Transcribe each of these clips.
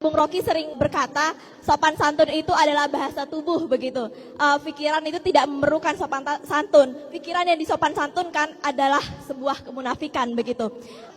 Bung Rocky sering berkata, sopan santun itu adalah bahasa tubuh begitu. Pikiran itu tidak memerlukan sopan santun. Pikiran yang disopan santunkan adalah sebuah kemunafikan begitu.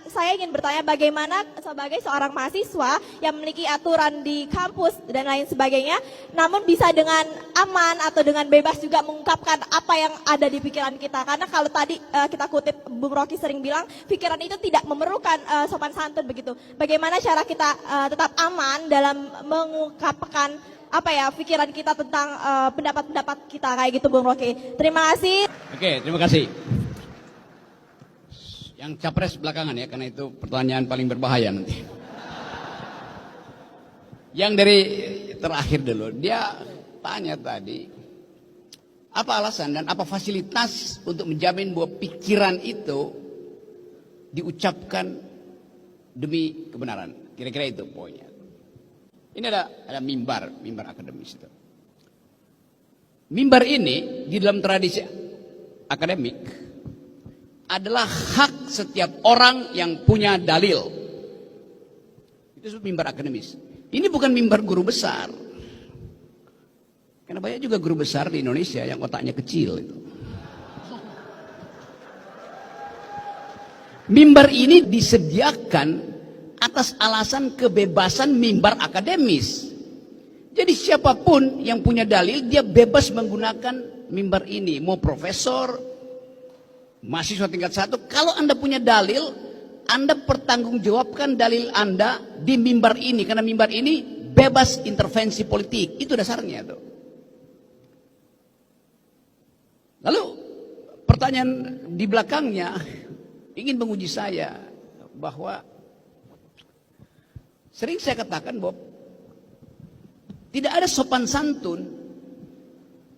Saya ingin bertanya bagaimana sebagai seorang mahasiswa yang memiliki aturan di kampus dan lain sebagainya, namun bisa dengan aman atau dengan bebas juga mengungkapkan apa yang ada di pikiran kita. Karena kalau tadi kita kutip Bung Rocky sering bilang, pikiran itu tidak memerlukan sopan santun begitu. Bagaimana cara kita tetap aman dalam mengungkapkan pikiran kita tentang pendapat-pendapat kita kayak gitu Bung Rocky. Terima kasih. Oke, terima kasih. Yang capres belakangan ya, karena itu pertanyaan paling berbahaya nanti. Yang dari terakhir dulu, dia tanya tadi, apa alasan dan apa fasilitas untuk menjamin bahwa pikiran itu diucapkan demi kebenaran. Kira-kira itu poinnya. Ini ada mimbar akademis itu. Mimbar ini di dalam tradisi akademik adalah hak setiap orang yang punya dalil. Itu disebut mimbar akademis. Ini bukan mimbar guru besar. Karena banyak juga guru besar di Indonesia yang otaknya kecil itu. Mimbar ini disediakan atas alasan kebebasan mimbar akademis. Jadi siapapun yang punya dalil, dia bebas menggunakan mimbar ini. Mau profesor, mahasiswa tingkat 1, kalau Anda punya dalil, Anda pertanggungjawabkan dalil Anda di mimbar ini. Karena mimbar ini bebas intervensi politik. Itu dasarnya tuh. Lalu pertanyaan di belakangnya ingin menguji saya bahwa sering saya katakan bahwa tidak ada sopan santun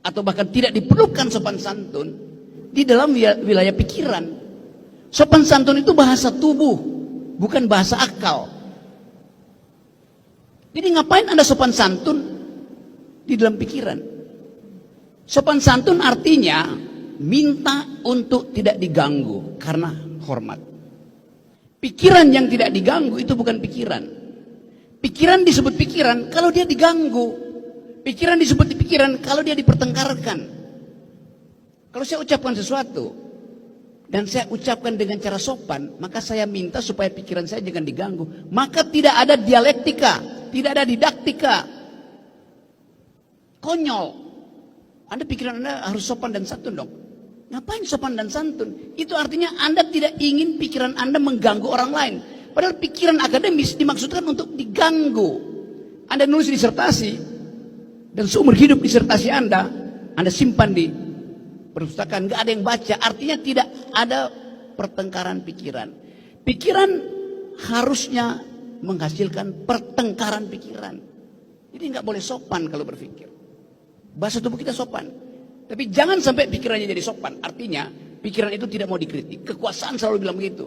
atau bahkan tidak diperlukan sopan santun di dalam wilayah pikiran. Sopan santun itu bahasa tubuh, bukan bahasa akal. Jadi ngapain Anda sopan santun di dalam pikiran? Sopan santun artinya minta untuk tidak diganggu karena hormat. Pikiran yang tidak diganggu itu bukan pikiran. Pikiran disebut pikiran kalau dia diganggu. Pikiran disebut pikiran kalau dia dipertengkarkan. Kalau saya ucapkan sesuatu dan saya ucapkan dengan cara sopan, maka saya minta supaya pikiran saya jangan diganggu. Maka tidak ada dialektika, tidak ada didaktika. Konyol. Anda pikiran Anda harus sopan dan santun dong. Ngapain sopan dan santun? Itu artinya Anda tidak ingin pikiran Anda mengganggu orang lain. Padahal pikiran akademis dimaksudkan untuk diganggu. Anda nulis disertasi dan seumur hidup disertasi Anda simpan di perpustakaan, nggak ada yang baca. Artinya tidak ada pertengkaran pikiran. Pikiran harusnya menghasilkan pertengkaran pikiran. Jadi nggak boleh sopan kalau berpikir. Bahasa tubuh kita sopan, tapi jangan sampai pikirannya jadi sopan. Artinya pikiran itu tidak mau dikritik. Kekuasaan selalu bilang begitu.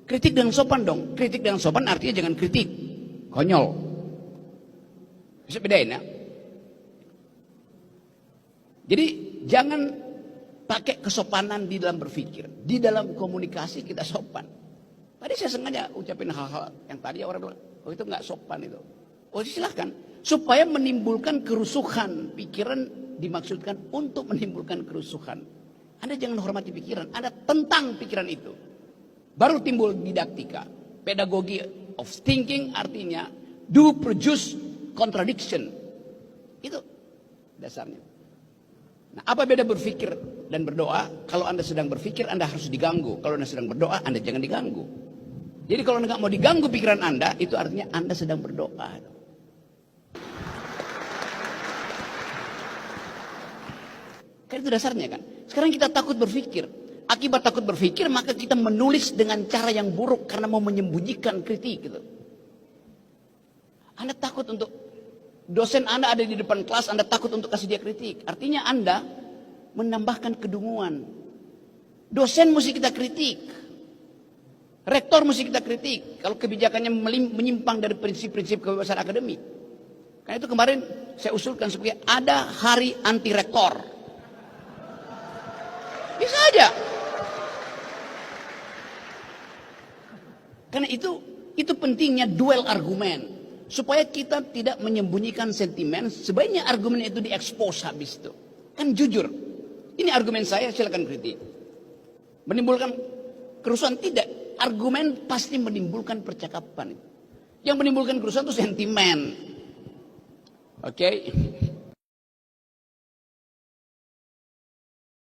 Kritik dengan sopan dong. Kritik dengan sopan artinya jangan kritik. Konyol. Bisa bedain ya. Jadi jangan pakai kesopanan di dalam berpikir. Di dalam komunikasi kita sopan. Tadi saya sengaja ucapin hal-hal yang tadi orang bilang, oh itu nggak sopan itu. Oh silahkan. Supaya menimbulkan kerusuhan. Pikiran dimaksudkan untuk menimbulkan kerusuhan. Anda jangan hormati pikiran. Anda tentang pikiran itu. Baru timbul didaktika. Pedagogi of thinking artinya do produce contradiction. Itu dasarnya. Nah, apa beda berpikir dan berdoa? Kalau Anda sedang berpikir, Anda harus diganggu. Kalau Anda sedang berdoa, Anda jangan diganggu. Jadi kalau Anda nggak mau diganggu pikiran Anda, itu artinya Anda sedang berdoa. Kan itu dasarnya kan. Sekarang kita takut berpikir. Akibat takut berpikir, maka kita menulis dengan cara yang buruk karena mau menyembunyikan kritik gitu. Anda takut untuk dosen Anda ada di depan kelas, Anda takut untuk kasih dia kritik. Artinya Anda menambahkan kedunguan. Dosen mesti kita kritik. Rektor mesti kita kritik. Kalau kebijakannya menyimpang dari prinsip-prinsip kebebasan akademik. Karena itu kemarin saya usulkan supaya ada hari anti rektor. Bisa aja. Karena itu pentingnya duel argumen. Supaya kita tidak menyembunyikan sentimen, sebaiknya argumen itu diekspos habis itu. Kan jujur. Ini argumen saya, silakan kritik. Menimbulkan kerusuhan tidak. Argumen pasti menimbulkan percakapan. Yang menimbulkan kerusuhan itu sentimen. Oke.